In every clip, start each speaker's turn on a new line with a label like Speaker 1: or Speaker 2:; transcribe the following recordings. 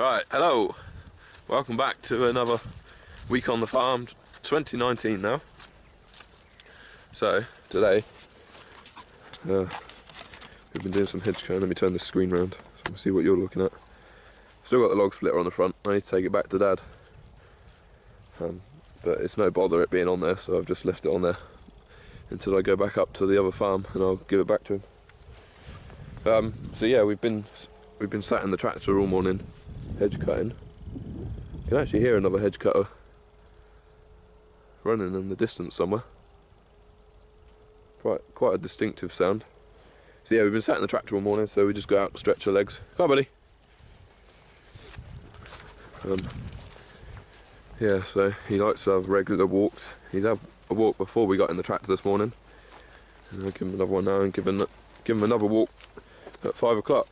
Speaker 1: Right, hello. Welcome back to another week on the farm, 2019 now. So, today, we've been doing some hedge cutting. Let me turn this screen round so you can see what you're looking at. Still got the log splitter on the front. I need to take it back to Dad. But it's no bother it being on there, so I've just left it on there until I go back up to the other farm and I'll give it back to him. So yeah, we've been sat in the tractor all morning, hedge cutting. You can actually hear another hedge cutter running in the distance somewhere. Quite a distinctive sound. So yeah, we've been sat in the tractor all morning, so we just go out and stretch our legs. Come on, buddy. Yeah, so he likes to have regular walks. He's had a walk before we got in the tractor this morning, and I'll give him another one now and give him another walk at 5 o'clock.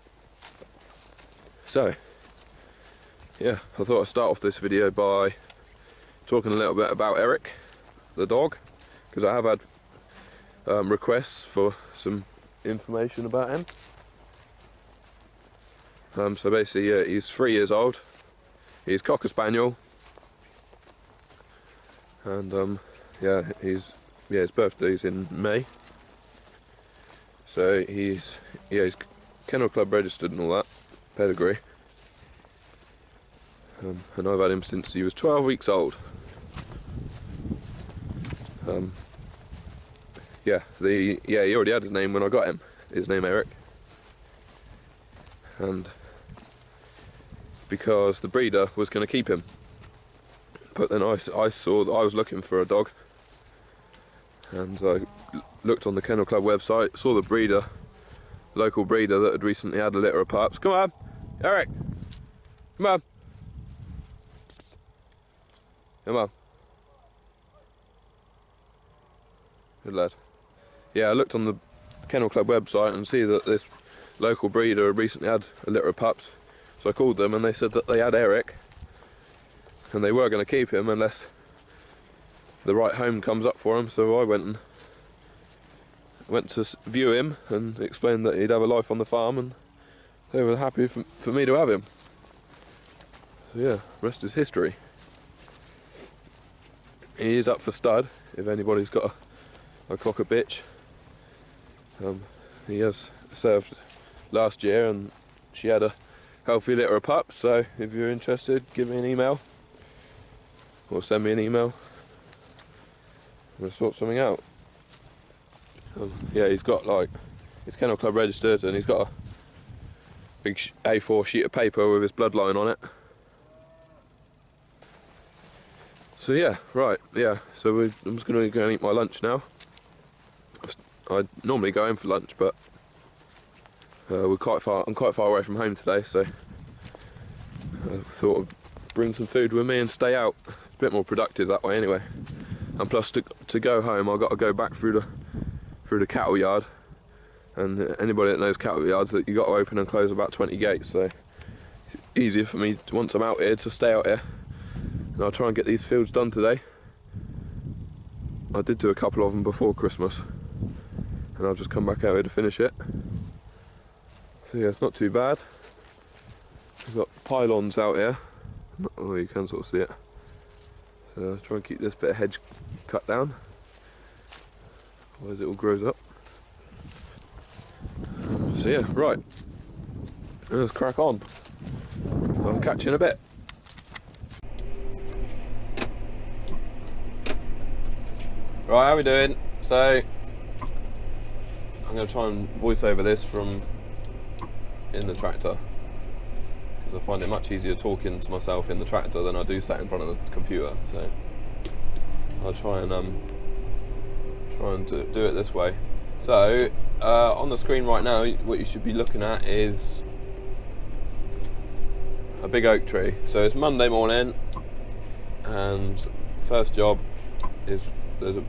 Speaker 1: So yeah, I thought I'd start off this video by talking a little bit about Eric, the dog, because I have had requests for some information about him. So basically, yeah, he's 3 years old. He's Cocker Spaniel, and yeah, his birthday's in May. So he's Kennel Club registered and all that, pedigree. And I've had him since he was 12 weeks old. He already had his name when I got him. His name Eric. And because the breeder was going to keep him, but then I saw that I was looking for a dog, and I looked on the Kennel Club website, saw the local breeder that had recently had a litter of pups. Come on, Eric, come on. Come on. Good lad. Yeah, I looked on the Kennel Club website and see that this local breeder had recently had a litter of pups. So I called them and they said that they had Eric and they were going to keep him unless the right home comes up for him. So I went to view him and explained that he'd have a life on the farm, and they were happy for me to have him. So yeah, rest is history. He is up for stud if anybody's got a cocker bitch. He has served last year and she had a healthy litter of pups, so if you're interested, give me an email or send me an email. We'll sort something out. Yeah, he's got his Kennel Club registered, and he's got a big A4 sheet of paper with his bloodline on it. So yeah, right, yeah, so I'm just going to go and eat my lunch now. I normally go home for lunch, but I'm quite far away from home today, so I thought I'd bring some food with me and stay out. It's a bit more productive that way anyway. And plus to go home, I've got to go back through the cattle yard, and anybody that knows cattle yards, that you got to open and close about 20 gates, so it's easier for me once I'm out here to stay out here. And I'll try and get these fields done today. I did do a couple of them before Christmas, and I'll just come back out here to finish it. So yeah, it's not too bad. We've got pylons out here. Oh, you can sort of see it. So I'll try and keep this bit of hedge cut down, otherwise it all grows up. So yeah, right. Let's crack on. I'll catch you in a bit. Right, how are we doing? So I'm going to try and voice over this from in the tractor, because I find it much easier talking to myself in the tractor than I do sat in front of the computer. So I'll try and do it this way. So on the screen right now, what you should be looking at is a big oak tree. So it's Monday morning, and first job is there's a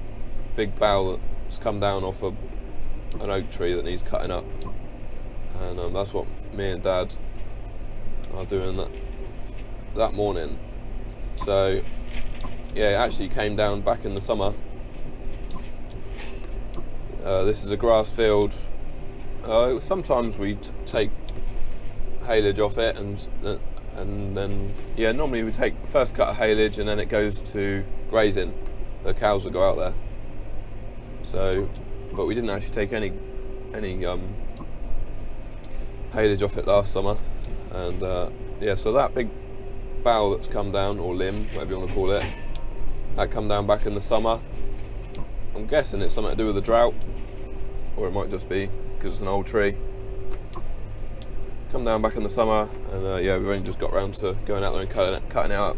Speaker 1: big bough that's come down off an oak tree that needs cutting up, and that's what me and Dad are doing that morning. So yeah, it actually came down back in the summer. This is a grass field. Sometimes we take haylage off it, and and then normally we take the first cut of haylage and then it goes to grazing. The cows will go out there. So, but we didn't actually take any haylage off it last summer, and so that big bough that's come down, or limb, whatever you want to call it, that come down back in the summer. I'm guessing it's something to do with the drought, or it might just be because it's an old tree. Come down back in the summer, and we've only just got around to going out there and cutting it up.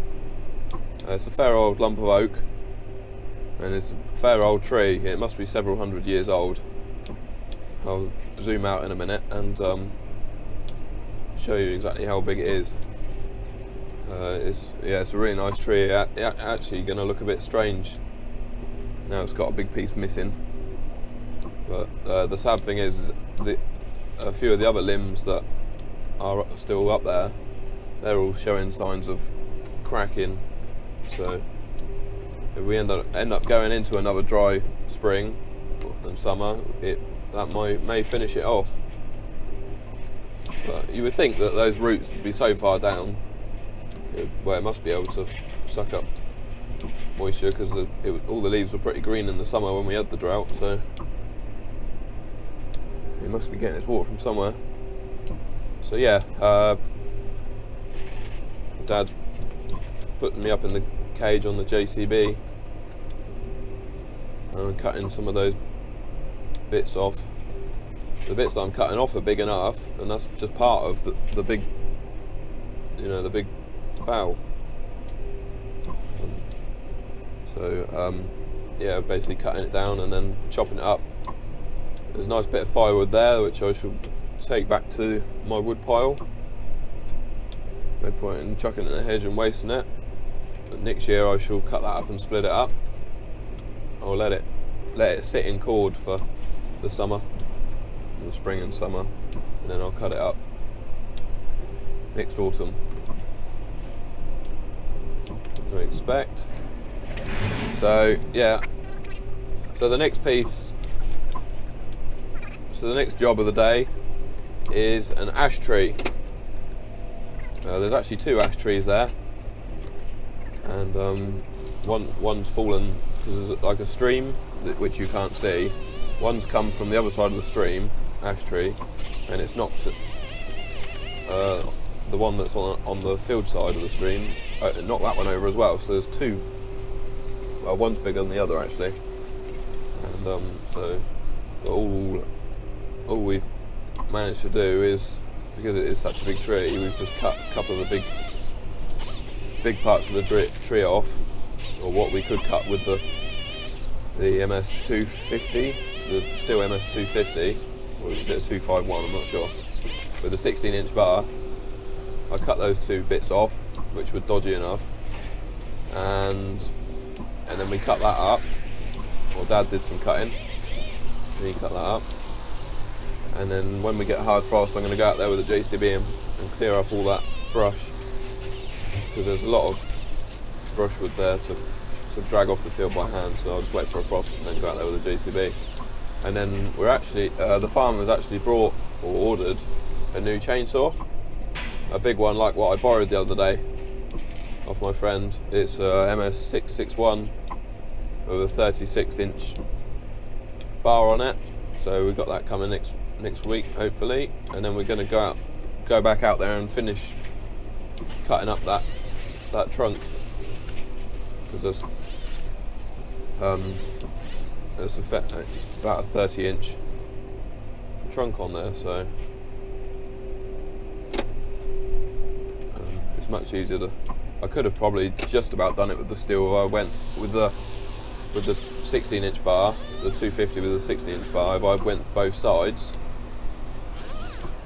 Speaker 1: It's a fair old lump of oak, and it's a fair old tree. It must be several hundred years old. I'll zoom out in a minute and show you exactly how big it is. It's a really nice tree. It's actually going to look a bit strange now it's got a big piece missing. But the sad thing is a few of the other limbs that are still up there, they're all showing signs of cracking. So if we end up going into another dry spring and summer, that may finish it off. But you would think that those roots would be so far down, it must be able to suck up moisture, because all the leaves were pretty green in the summer when we had the drought, so it must be getting its water from somewhere. So Dad's putting me up in the cage on the JCB and cutting some of those bits off. The bits that I'm cutting off are big enough, and that's just part of the big, the big bough. Basically cutting it down and then chopping it up. There's a nice bit of firewood there, which I shall take back to my wood pile. No point in chucking it in the hedge and wasting it. But next year I shall cut that up and split it up. I'll let it sit in cord for the summer, in the spring and summer, and then I'll cut it up next autumn, I expect. So the next piece, the next job of the day is an ash tree. There's actually 2 ash trees there, and one's fallen because there's like a stream which you can't see. One's come from the other side of the stream, ash tree, and it's knocked the one that's on the field side of the stream, knocked that one over as well. So there's 2. Well, one's bigger than the other actually, and so all we've managed to do is, because it is such a big tree, we've just cut a couple of the big parts of the tree off, or what we could cut with the MS250, the Stihl MS250, or is it a 251, I'm not sure, with a 16-inch bar. I cut those 2 bits off, which were dodgy enough, and then we cut that up. Well, Dad did some cutting, and he cut that up. And then when we get hard frost, I'm going to go out there with the JCB and clear up all that brush, because there's a lot of brushwood there to drag off the field by hand. So I'll just wait for a frost and then go out there with the JCB. And then we're actually, the farmer's actually brought or ordered a new chainsaw, a big one like what I borrowed the other day off my friend. It's a MS661 with a 36-inch bar on it. So we've got that coming next week, hopefully, and then we're going to go back out there and finish cutting up that trunk, because there's about a 30-inch trunk on there, so it's much easier to. I could have probably just about done it with the Stihl. I went with the 16-inch bar, the 250 with the 16-inch bar. I went both sides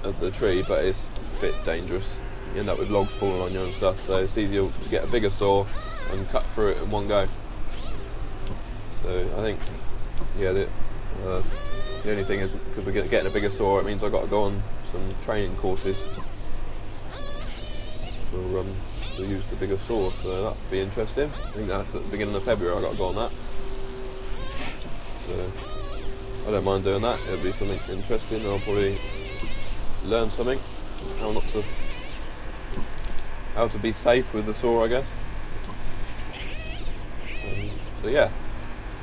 Speaker 1: of the tree, but it's a bit dangerous. You end up with logs falling on you and stuff, so it's easier to get a bigger saw and cut through it in one go. So I think, the only thing is, because we're getting a bigger saw, it means I've got to go on some training courses to use the bigger saw, so that'll be interesting. I think that's at the beginning of February I've got to go on that. So I don't mind doing that. It'll be something interesting, and I'll probably learn something, how not to how to be safe with the saw, I guess. So yeah,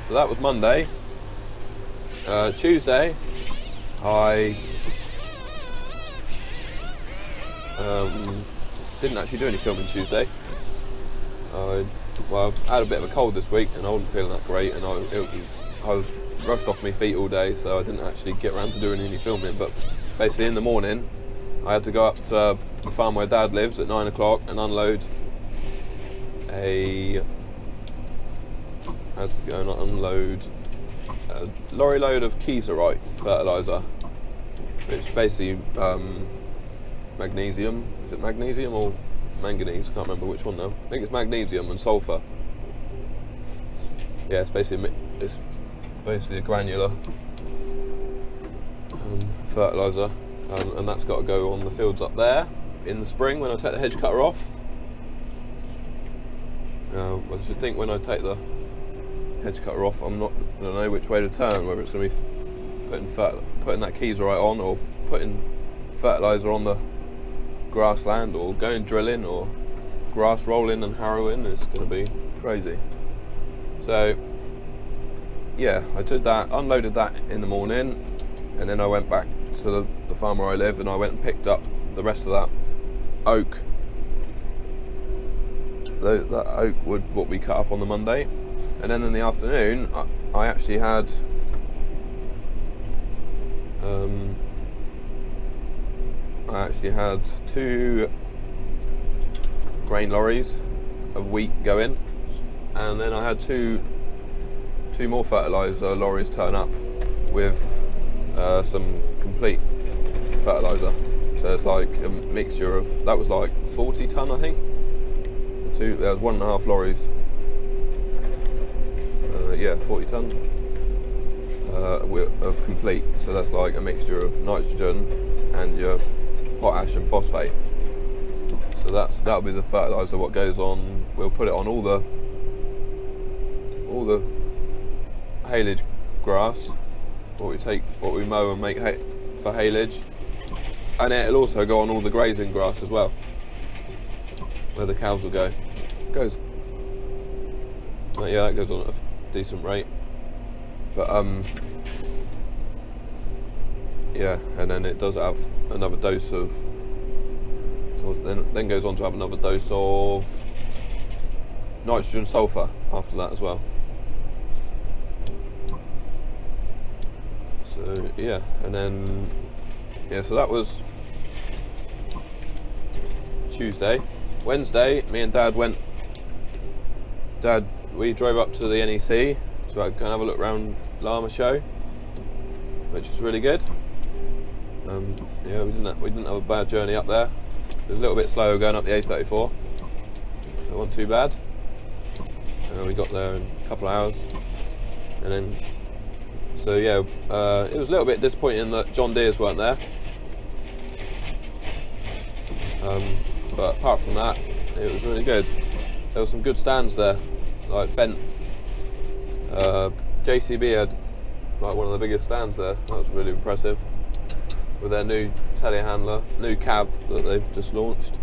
Speaker 1: so that was Monday. Tuesday, I didn't actually do any filming Tuesday. Well, I had a bit of a cold this week and I wasn't feeling that great, and I was rushed off my feet all day, so I didn't actually get around to doing any filming. But basically in the morning I had to go up to the farm where Dad lives at 9 o'clock and unload a lorry load of Kieserite fertilizer, which is basically magnesium. Is it magnesium or manganese? Can't remember which one now. I think it's magnesium and sulfur. Yeah, it's basically a granular fertilizer, and that's got to go on the fields up there in the spring when I take the hedge cutter off. I should think when I take the hedge cutter off, I don't know which way to turn, whether it's going to be putting that Kieserite on, or putting fertilizer on the grassland, or going drilling, or grass rolling and harrowing. It's going to be crazy. So yeah, I did that, unloaded that in the morning, and then I went back to the farm where I live, and I went and picked up the rest of that oak. That oak wood what we cut up on the Monday. And then in the afternoon I actually had two grain lorries of wheat going, and then I had two more fertilizer lorries turn up with some complete fertilizer. So it's like a mixture of, that was like 40 ton I think. There was 1.5 lorries. Yeah, 40 ton of complete. So that's like a mixture of nitrogen and your potash and phosphate. So that'll be the fertilizer what goes on. We'll put it on all the haylage grass, what we mow and make hay for haylage, and it'll also go on all the grazing grass as well, where the cows will go. Yeah, that goes on at a decent rate. But yeah, and then it does have another dose of, then goes on to have another dose of nitrogen sulfur after that as well. So yeah, and then yeah, so that was Tuesday. Wednesday, me and Dad we drove up to the NEC to go and have a look around Lamma show, which was really good. Yeah, we didn't have a bad journey up there. It was a little bit slower going up the A34. It wasn't too bad. We got there in a couple of hours, and then so yeah, it was a little bit disappointing that John Deere's weren't there. But apart from that, it was really good. There were some good stands there, like Fent. JCB had like one of the biggest stands there. That was really impressive, with their new telehandler, new cab that they've just launched.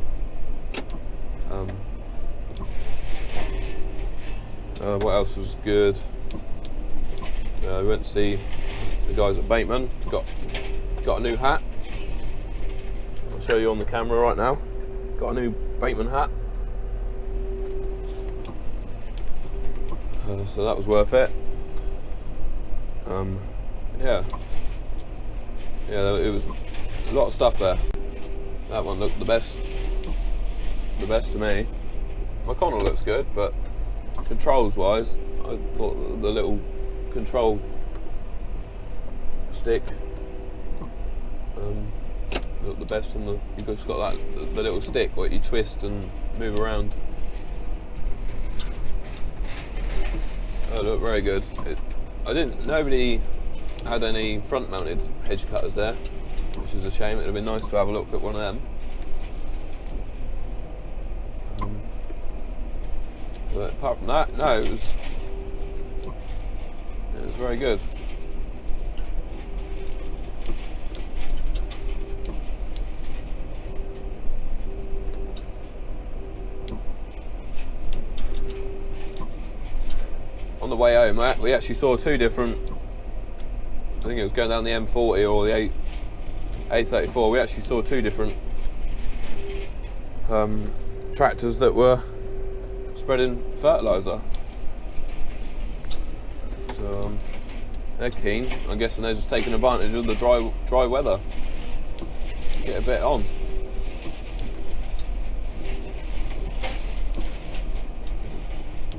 Speaker 1: What else was good? We went to see the guys at Bateman. Got a new hat. I'll show you on the camera right now. Got a new Bateman hat. So that was worth it. Yeah, it was a lot of stuff there. That one looked the best to me. My Connell looks good, but controls wise, I thought the little control stick looked the best. And you've just got the little stick what you twist and move around. It looked very good. Nobody had any front mounted hedge cutters there, which is a shame. It would have been nice to have a look at one of them. But apart from that, no, it was very good. way home, we actually saw two different, I think it was going down the M40 or the A34, we actually saw two different tractors that were spreading fertilizer. So they're keen. I'm guessing they're just taking advantage of the dry weather. Get a bit on.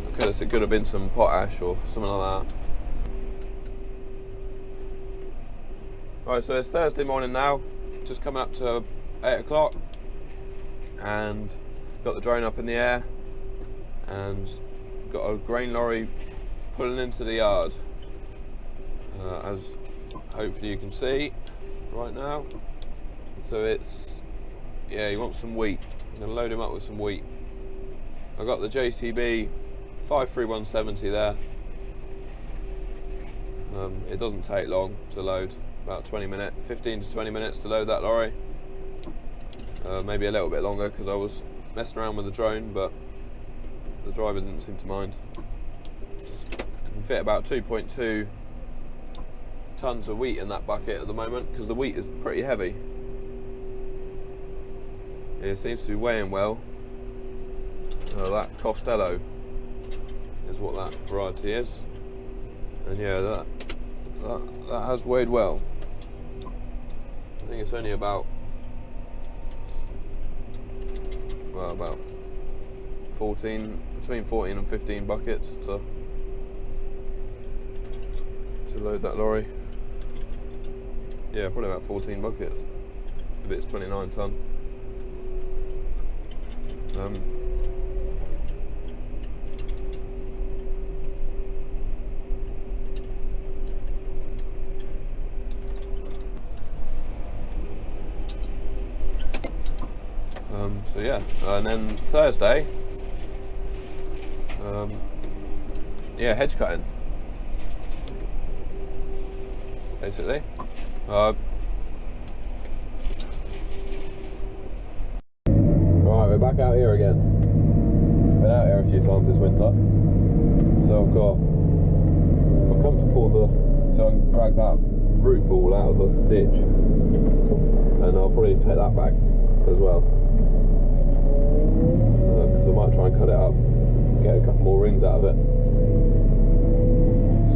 Speaker 1: Okay, it could have been some potash or something like that. Right, so it's Thursday morning now, just coming up to 8 o'clock, and got the drone up in the air and got a grain lorry pulling into the yard, as hopefully you can see right now. So it's, yeah, he wants some wheat. I'm going to load him up with some wheat. I've got the JCB 53170 there. It doesn't take long to load, about 15 to 20 minutes to load that lorry. Maybe a little bit longer because I was messing around with the drone, but the driver didn't seem to mind. I can fit about 2.2 tons of wheat in that bucket at the moment because the wheat is pretty heavy. It seems to be weighing well. That Costello is what that variety is, and yeah, that has weighed well. I think it's only about 14, between 14 and 15 buckets to load that lorry. Yeah, probably about 14 buckets if it's 29 ton. So yeah, and then Thursday, yeah, hedge cutting, basically. Right, we're back out here again. Been out here a few times this winter, so I've come to pull so I can drag that root ball out of the ditch, and I'll probably take that back as well. Because I might try and cut it up, get a couple more rings out of it.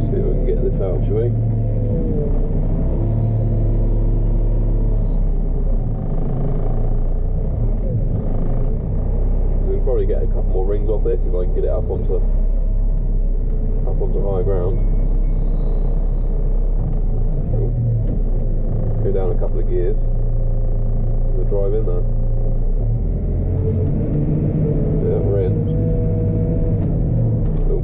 Speaker 1: See if we can get this out, shall we? We can probably get a couple more rings off this if I can get it up onto high ground. Go down a couple of gears. We'll drive in there. Yeah, we're in. Cool.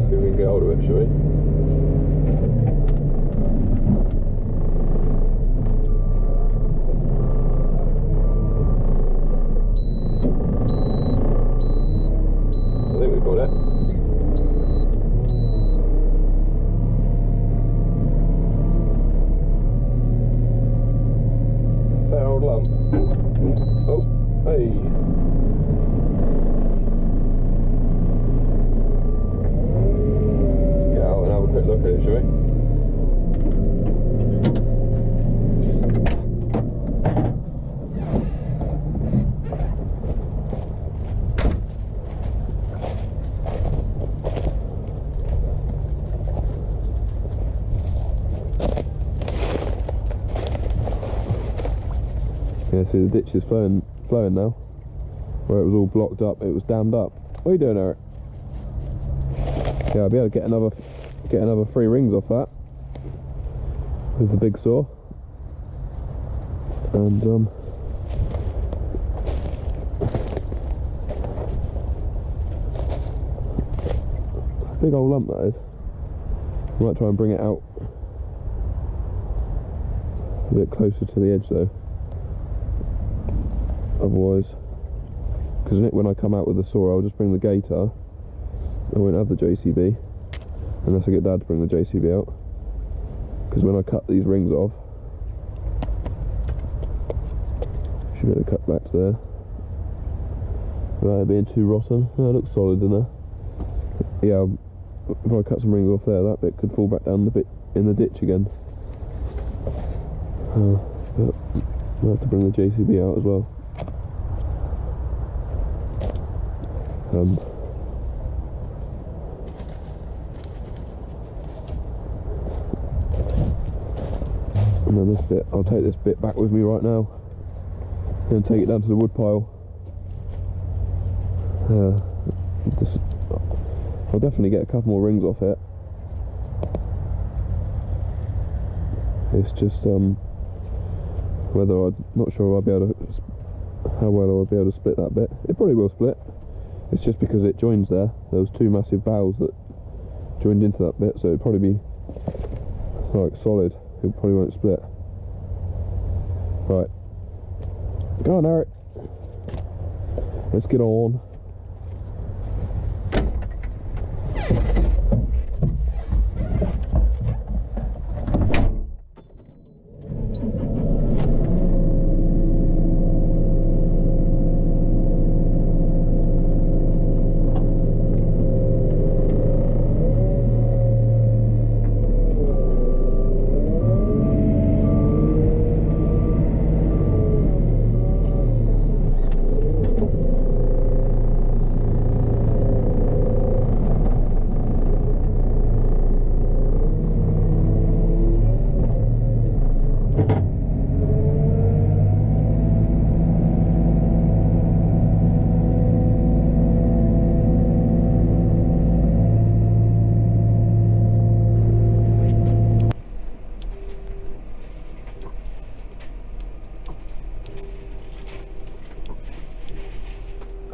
Speaker 1: See if we can get hold of it, shall we? I think we've got it. Oh, hey. Let's get out and have a quick look at it, shall we? Yeah, see the ditch is flowing now. Where it was all blocked up, it was dammed up. What are you doing, Eric? Yeah, I'll be able to get another 3 rings off that with the big saw. And big old lump that is. I might try and bring it out a bit closer to the edge though. Otherwise, because when I come out with the saw, I'll just bring the gator. I won't have the JCB unless I get Dad to bring the JCB out. Because when I cut these rings off, Should be able to cut back to there without it being too rotten. No, it looks solid in there. Yeah, if I cut some rings off there, that bit could fall back down the bit in the ditch again. But I'll have to bring the JCB out as well. And then this bit, I'll take this bit back with me right now and take it down to the wood pile. I'll definitely get a couple more rings off it. It's just whether I'm not sure I'll be able to, how well I'll be able to split that bit. It probably will split. It's just because it joins there. There was two massive boughs that joined into that bit, so it'd probably be like solid. It probably won't split. Right, go on, Eric. Let's get on.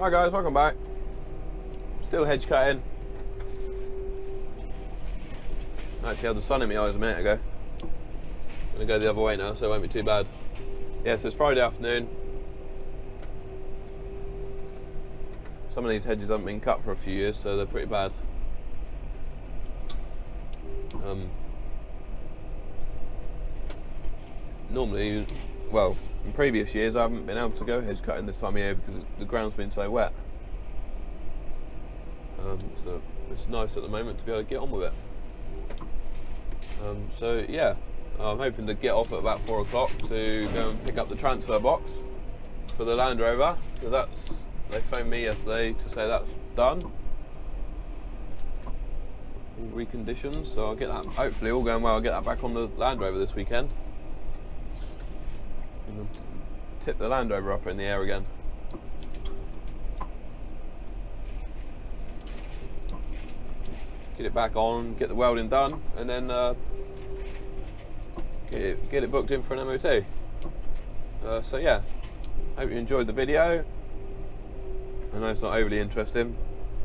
Speaker 1: Hi guys, welcome back. Still hedge cutting. Actually had the sun in my eyes a minute ago. I'm gonna go the other way now, so it won't be too bad. Yeah, so it's Friday afternoon. Some of these hedges haven't been cut for a few years, so they're pretty bad. Normally, well, in previous years I haven't been able to go hedge cutting this time of year because the ground's been so wet. So it's nice at the moment to be able to get on with it. So yeah, I'm hoping to get off at about 4 o'clock to go and pick up the transfer box for the Land Rover, because they phoned me yesterday to say that's done, all reconditioned, so I'll get that, hopefully all going well, I'll get that back on the Land Rover this weekend. And tip the Land Rover up in the air again. Get it back on, get the welding done, and then get it booked in for an MOT. So yeah, hope you enjoyed the video. I know it's not overly interesting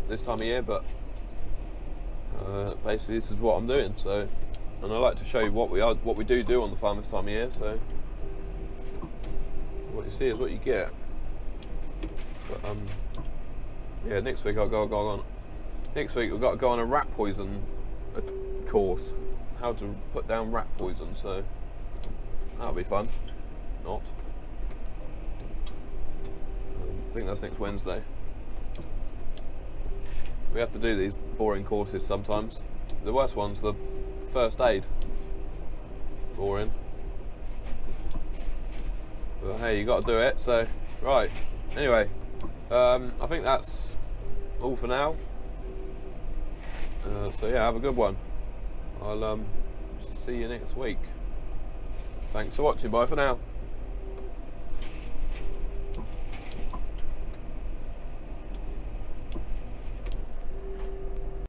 Speaker 1: this time of year, but basically this is what I'm doing. So, and I like to show you what we do on the farm this time of year. So what you see is what you get. But yeah, next week I'll go on. Next week we've got to go on a rat poison course, how to put down rat poison. So that'll be fun. Not. I think that's next Wednesday. We have to do these boring courses sometimes. The worst one's the first aid. Boring. But hey, you got to do it. So right. Anyway, I think that's all for now. So yeah, have a good one. I'll see you next week. Thanks for watching. Bye for now.